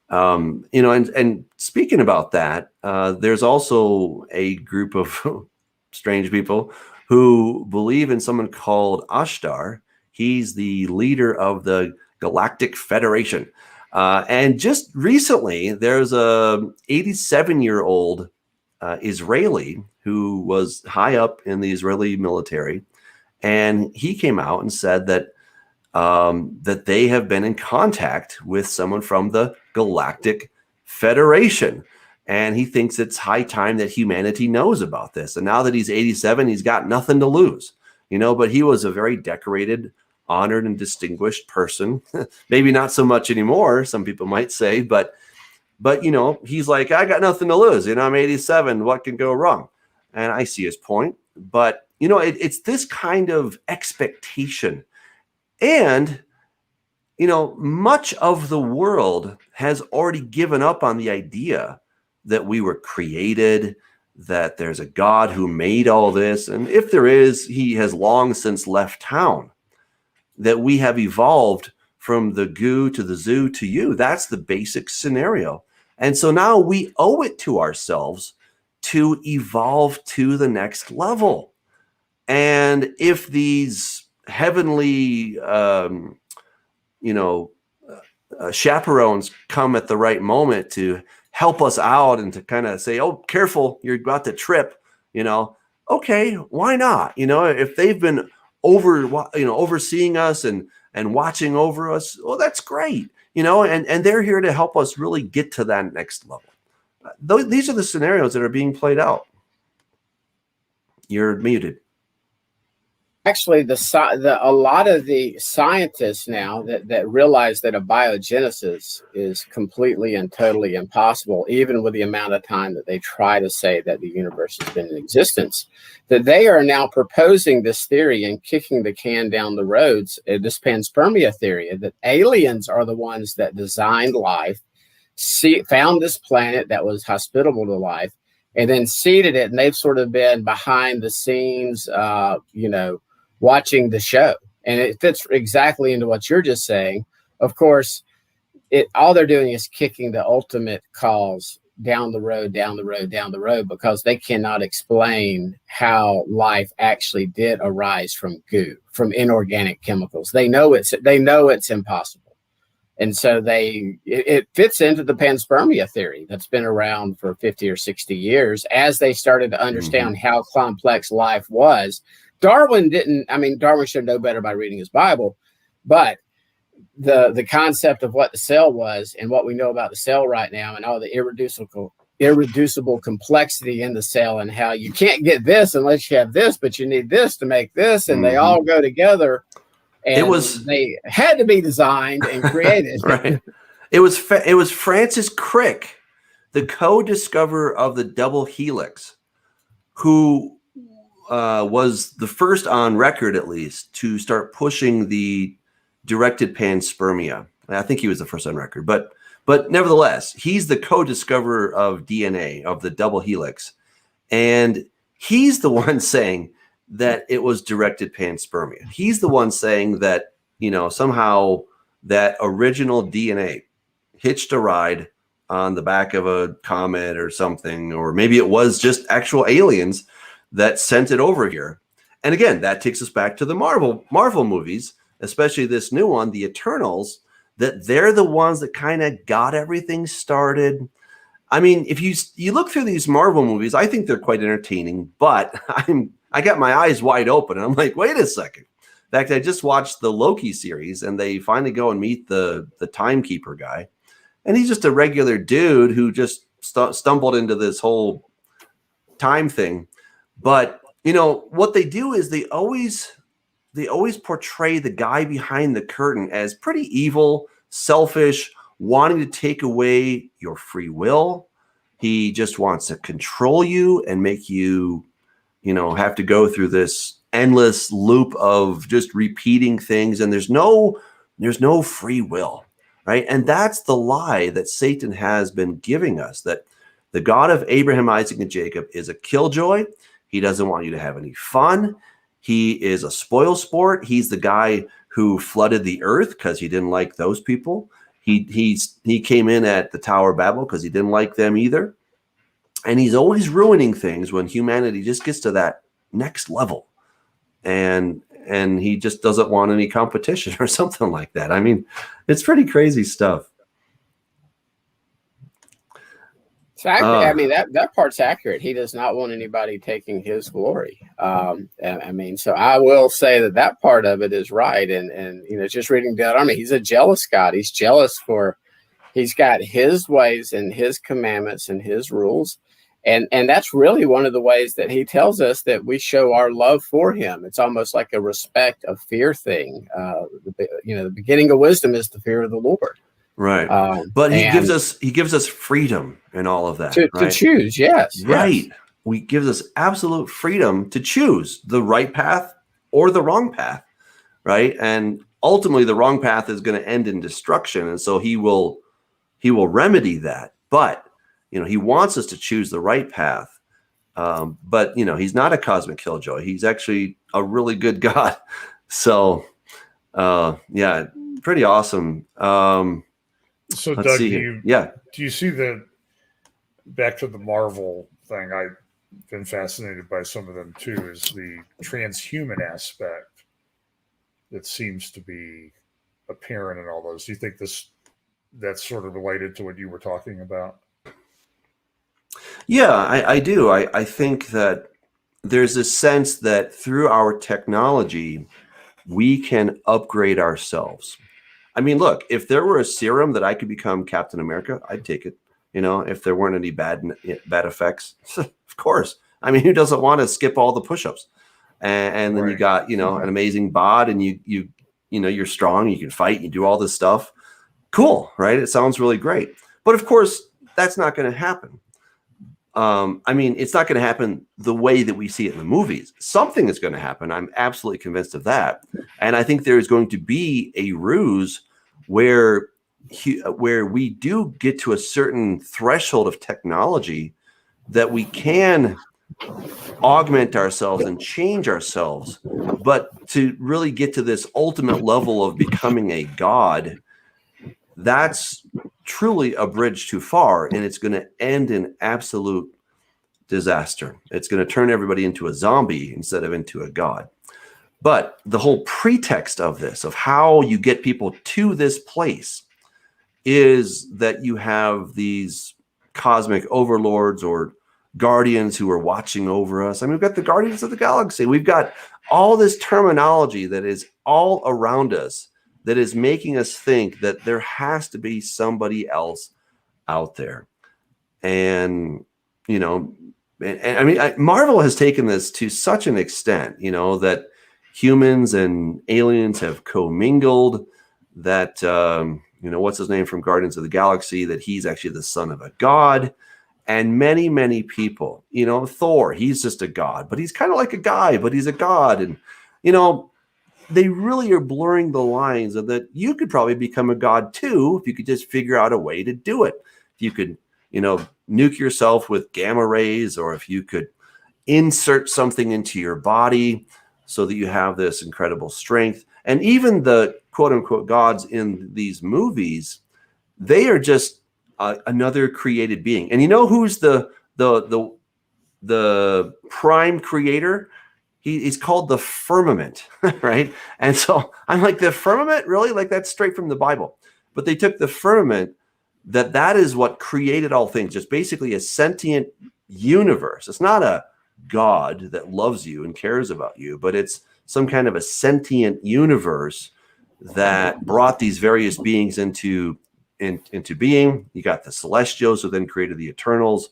And speaking about that, there's also a group of strange people who believe in someone called Ashtar. He's the leader of the Galactic Federation. And just recently, there's a 87-year-old Israeli who was high up in the Israeli military. And he came out and said that that they have been in contact with someone from the Galactic Federation. And he thinks it's high time that humanity knows about this. And now that he's 87, he's got nothing to lose, but he was a very decorated, honored, and distinguished person. Maybe not so much anymore, some people might say, but he's like, I got nothing to lose. I'm 87. What can go wrong? And I see his point. But, it's this kind of expectation. And, much of the world has already given up on the idea that we were created, that there's a God who made all this. And if there is, he has long since left town, that we have evolved from the goo to the zoo to you. That's the basic scenario. And so now we owe it to ourselves to evolve to the next level. And if these heavenly, chaperones come at the right moment to help us out and to kind of say, oh, careful, you're about to trip, okay, why not? If they've been overseeing us and watching over us, well, that's great, and they're here to help us really get to that next level. These are the scenarios that are being played out. You're muted. Actually, a lot of the scientists now that realize that abiogenesis is completely and totally impossible, even with the amount of time that they try to say that the universe has been in existence, that they are now proposing this theory and kicking the can down the roads, this panspermia theory, that aliens are the ones that designed life, found this planet that was hospitable to life, and then seeded it, and they've sort of been behind the scenes, watching the show. And it fits exactly into what you're just saying. Of course, all they're doing is kicking the ultimate cause down the road, because they cannot explain how life actually did arise from goo, from inorganic chemicals. They know it's impossible. And so it fits into the panspermia theory that's been around for 50 or 60 years as they started to understand how complex life was. Darwin should know better by reading his Bible, but the concept of what the cell was and what we know about the cell right now and all the irreducible complexity in the cell and how you can't get this unless you have this, but you need this to make this, and they all go together. And they had to be designed and created. Right. It was Francis Crick, the co-discoverer of the double helix, who was the first on record, at least, to start pushing the directed panspermia. I think he was the first on record, but nevertheless, he's the co-discoverer of DNA, of the double helix, and he's the one saying that it was directed panspermia. He's the one saying that, somehow that original DNA hitched a ride on the back of a comet or something, or maybe it was just actual aliens that sent it over here. And again, that takes us back to the Marvel movies, especially this new one, the Eternals, that they're the ones that kind of got everything started. I mean, if you look through these Marvel movies, I think they're quite entertaining, but I got my eyes wide open and I'm like, wait a second. In fact, I just watched the Loki series and they finally go and meet the timekeeper guy. And he's just a regular dude who just stumbled into this whole time thing. But, what they do is they always portray the guy behind the curtain as pretty evil, selfish, wanting to take away your free will. He just wants to control you and make you, have to go through this endless loop of just repeating things. And there's no free will, right? And that's the lie that Satan has been giving us, that the God of Abraham, Isaac, and Jacob is a killjoy. He doesn't want you to have any fun. He is a spoil sport. He's the guy who flooded the earth because he didn't like those people. He came in at the Tower of Babel because he didn't like them either. And he's always ruining things when humanity just gets to that next level. And he just doesn't want any competition or something like that. I mean, it's pretty crazy stuff. So I mean, that part's accurate. He does not want anybody taking his glory. I mean, so I will say that part of it is right. And just reading Deuteronomy, he's a jealous God. He's jealous he's got his ways and his commandments and his rules. And that's really one of the ways that he tells us that we show our love for him. It's almost like a respect, a fear thing. The beginning of wisdom is the fear of the Lord. Right. But he gives us freedom in all of that. To choose, yes. Right. Yes. He gives us absolute freedom to choose the right path or the wrong path. Right. And ultimately the wrong path is going to end in destruction. And so he will remedy that. But, he wants us to choose the right path. But, he's not a cosmic killjoy. He's actually a really good God. So, pretty awesome. So, Let's Doug, see do you see back to the Marvel thing? I've been fascinated by some of them too, is the transhuman aspect that seems to be apparent in all those. Do you think that's sort of related to what you were talking about? Yeah, I do. I think that there's a sense that through our technology, we can upgrade ourselves. I mean, look, if there were a serum that I could become Captain America, I'd take it. If there weren't any bad effects, of course. I mean, who doesn't want to skip all the push-ups? And then you got, an amazing bod, and you're strong, you can fight, you do all this stuff. Cool, right? It sounds really great. But of course, that's not going to happen. I mean, it's not going to happen the way that we see it in the movies. Something is going to happen. I'm absolutely convinced of that. And I think there is going to be a ruse where we do get to a certain threshold of technology that we can augment ourselves and change ourselves. But to really get to this ultimate level of becoming a god, that's truly a bridge too far, and it's going to end in absolute disaster. It's going to turn everybody into a zombie instead of into a god. But the whole pretext of this, of how you get people to this place, is that you have these cosmic overlords or guardians who are watching over us. I mean, we've got the Guardians of the Galaxy. We've got all this terminology that is all around us that is making us think that there has to be somebody else out there. And, I mean, Marvel has taken this to such an extent, that humans and aliens have commingled, that, what's his name from Guardians of the Galaxy, that he's actually the son of a god. And many, many people, Thor, he's just a god, but he's kind of like a guy, but he's a god. And, they really are blurring the lines of that. You could probably become a god too, if you could just figure out a way to do it. If you could, nuke yourself with gamma rays, or if you could insert something into your body so that you have this incredible strength. And even the quote unquote gods in these movies, they are just another created being. And who's the prime creator? He's called the firmament, right? And so I'm like, the firmament, really? Like, that's straight from the Bible. But they took the firmament, that is what created all things, just basically a sentient universe. It's not a God that loves you and cares about you, but it's some kind of a sentient universe that brought these various beings into being. You got the celestials, who then created the Eternals.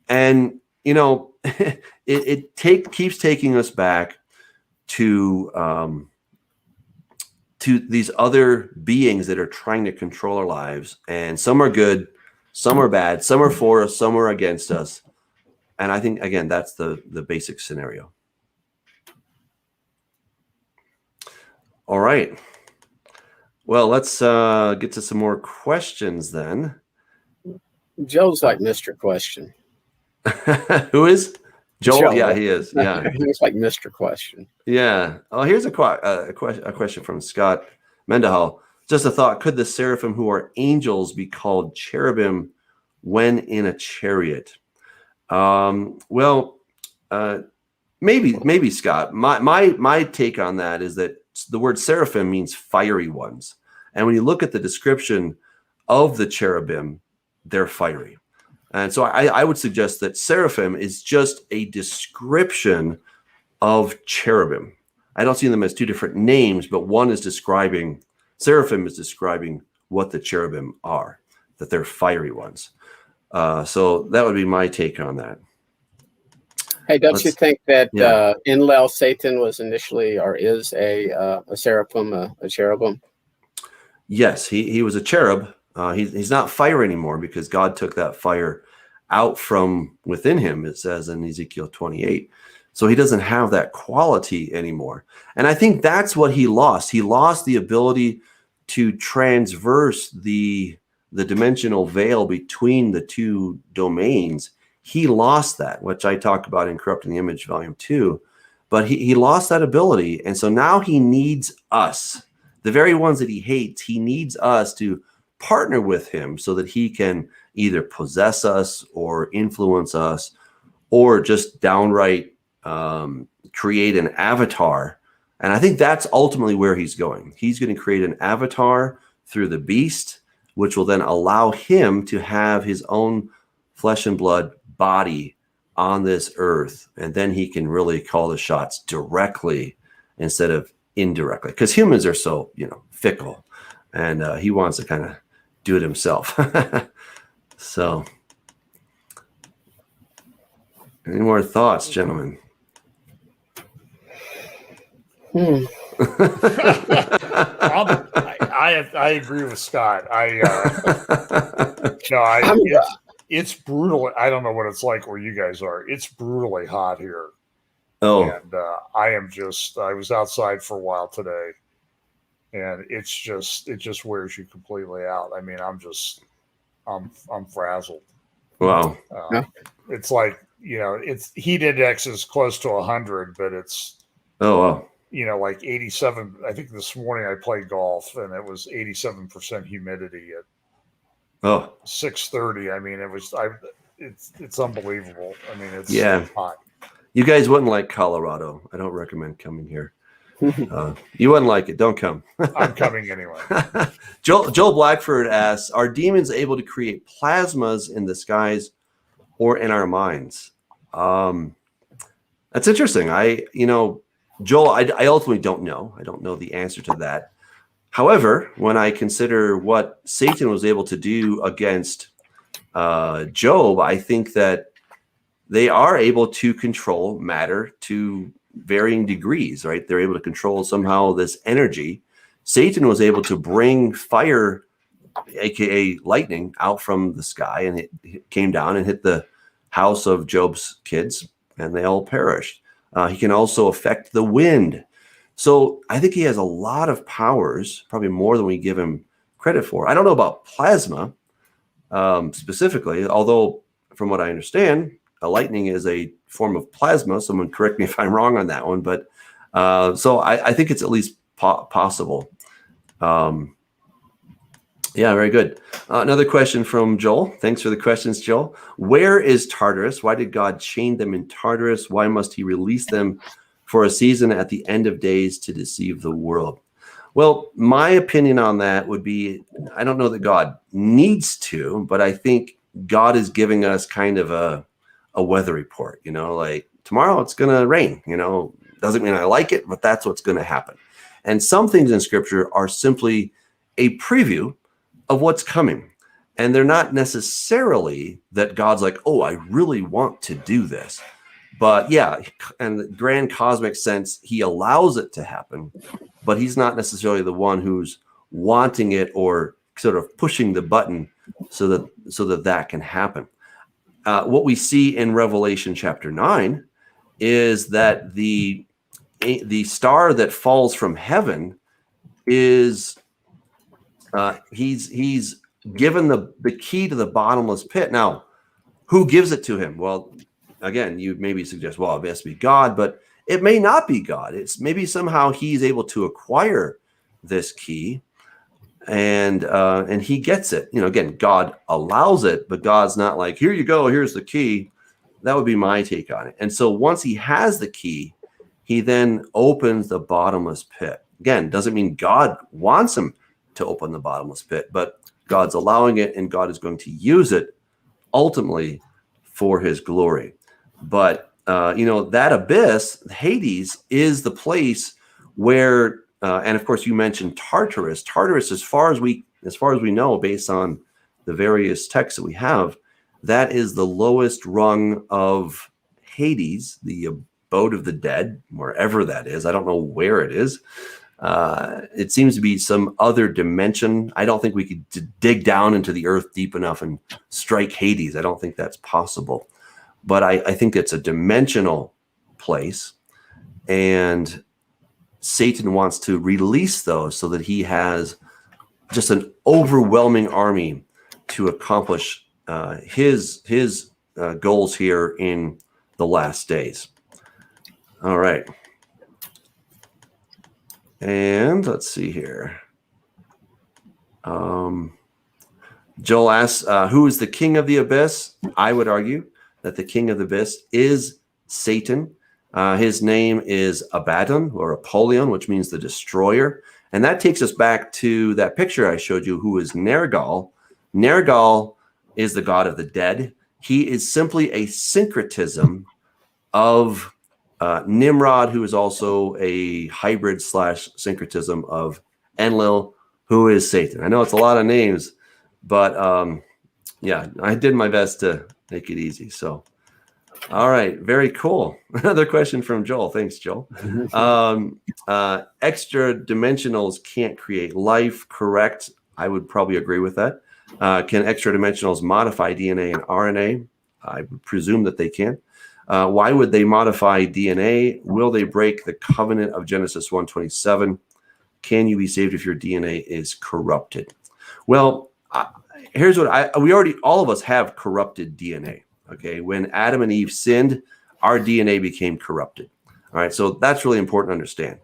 And it keeps taking us back to these other beings that are trying to control our lives. And some are good, some are bad, some are for us, some are against us. And I think, again, that's the basic scenario. All right. Well, let's get to some more questions then. Joe's like Mr. Question. Who is? Joel? Joel. Yeah, he is. Yeah. He's like Mr. Question. Yeah. Oh, here's a question from Scott Mendahal. Just a thought: could the seraphim, who are angels, be called cherubim when in a chariot? Maybe Scott. My take on that is that the word seraphim means fiery ones, and when you look at the description of the cherubim, they're fiery. And so I would suggest that seraphim is just a description of cherubim. I don't see them as two different names, but one is describing, seraphim is describing what the cherubim are, that they're fiery ones. So that would be my take on that. Hey, don't you think that Enlil Satan was initially, or is a seraphim, a cherubim? Yes, he was a cherub. He's not fire anymore, because God took that fire out from within him, it says in Ezekiel 28. So he doesn't have that quality anymore. And I think that's what he lost. He lost the ability to transverse the dimensional veil between the two domains. He lost that, which I talk about in Corrupting the Image, Volume 2. But he lost that ability. And so now he needs us, the very ones that he hates. He needs us to partner with him so that he can either possess us or influence us, or just downright create an avatar. And I think that's ultimately where he's going. He's going to create an avatar through the beast, which will then allow him to have his own flesh and blood body on this earth. And then he can really call the shots directly instead of indirectly, because humans are so, fickle, and he wants to kind of do it himself. So, any more thoughts, gentlemen? I agree with Scott. It's brutal. I don't know what it's like where you guys are. It's brutally hot here. Oh, and I was outside for a while today, and it just wears you completely out. I mean, I'm frazzled. Wow. It's like, it's heat index is close to 100, but it's, wow. Like 87. I think this morning I played golf and it was 87% humidity at 6:30. I mean, it's unbelievable. I mean, it's hot. You guys wouldn't like Colorado. I don't recommend coming here. You wouldn't like it. Don't come. I'm coming anyway. Joel Blackford asks, are demons able to create plasmas in the skies or in our minds? That's interesting. Joel, I ultimately don't know. I don't know the answer to that. However, when I consider what Satan was able to do against Job, I think that they are able to control matter to varying degrees, right? They're able to control somehow this energy. Satan was able to bring fire, aka lightning, out from the sky, and it came down and hit the house of Job's kids, and they all perished. He can also affect the wind. So I think he has a lot of powers, probably more than we give him credit for. I don't know about plasma specifically, although from what I understand, lightning is a form of plasma. Someone correct me if I'm wrong on that one, but so I think it's at least possible. Yeah, very good. Another question from Joel. Thanks for the questions, Joel. Where is Tartarus? Why did God chain them in Tartarus? Why must he release them for a season at the end of days to deceive the world? Well, my opinion on that would be, I don't know that God needs to, but I think God is giving us kind of a weather report, like tomorrow it's going to rain, doesn't mean I like it, but that's what's going to happen. And some things in scripture are simply a preview of what's coming. And they're not necessarily that God's like, oh, I really want to do this. But yeah, in the grand cosmic sense, he allows it to happen, but he's not necessarily the one who's wanting it or sort of pushing the button so that can happen. What we see in Revelation chapter 9 is that the star that falls from heaven is he's given the key to the bottomless pit. Now, who gives it to him? Well, again, you maybe suggest, well, it has to be God, but it may not be God. It's maybe somehow he's able to acquire this key, and he gets it. Again, God allows it, but God's not like, here you go, here's the key. That would be my take on it. And so once he has the key, he then opens the bottomless pit. Again, doesn't mean God wants him to open the bottomless pit, but God's allowing it, and God is going to use it ultimately for his glory. But that abyss, Hades, is the place where, and of course you mentioned Tartarus. Tartarus, as far as we know, based on the various texts that we have, that is the lowest rung of Hades, the abode of the dead, wherever that is. I don't know where it is. It seems to be some other dimension. I don't think we could dig down into the earth deep enough and strike Hades. I don't think that's possible. But I think it's a dimensional place, and Satan wants to release those so that he has just an overwhelming army to accomplish his goals here in the last days. All right. And let's see here. Joel asks, who is the king of the abyss? I would argue that the king of the abyss is Satan. His name is Abaddon, or Apollyon, which means the destroyer. And that takes us back to that picture I showed you, who is Nergal. Nergal is the god of the dead. He is simply a syncretism of Nimrod, who is also a hybrid / syncretism of Enlil, who is Satan. I know it's a lot of names, but yeah, I did my best to make it easy. So, all right, very cool. Another question from Joel. Thanks, Joel. Extra dimensionals can't create life, correct? I would probably agree with that. Can extra dimensionals modify DNA and RNA? I would presume that they can. Why would they modify DNA? Will they break the covenant of Genesis 1:27? Can you be saved if your DNA is corrupted? Well, here's what all of us have corrupted DNA. Okay, when Adam and Eve sinned, our DNA became corrupted. All right, so that's really important to understand.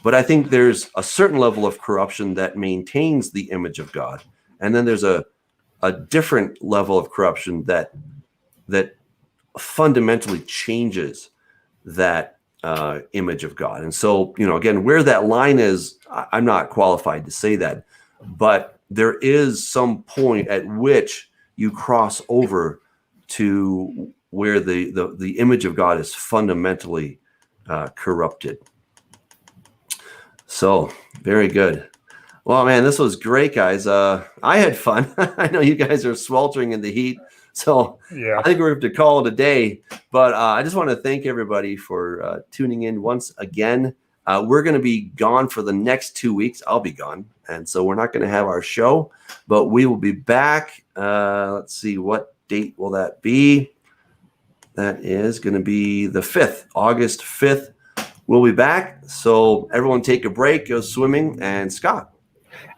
But I think there's a certain level of corruption that maintains the image of God, and then there's a different level of corruption that fundamentally changes that image of God. And so, again, where that line is, I'm not qualified to say that, but there is some point at which you cross over to where the image of God is fundamentally corrupted. So, very good. Well, man, this was great, guys. I had fun. I know you guys are sweltering in the heat. So Yeah. I think we're going to call it a day. But I just want to thank everybody for tuning in once again. We're going to be gone for the next 2 weeks. I'll be gone. And so we're not going to have our show, but we will be back. Let's see, what date will that be? That is going to be the 5th, August 5th. We'll be back. So everyone take a break, go swimming. And Scott.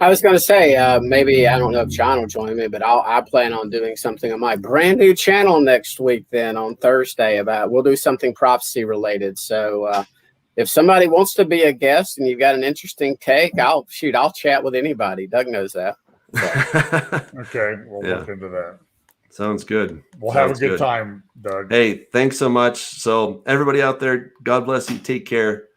I was going to say, maybe, I don't know if John will join me, but I plan on doing something on my brand new channel next week, then on Thursday we'll do something prophecy related. So if somebody wants to be a guest and you've got an interesting take, I'll chat with anybody. Doug knows that. So. Okay. We'll look into that. Sounds good. We'll have a good time, Doug. Hey, thanks so much. So everybody out there, God bless you. Take care.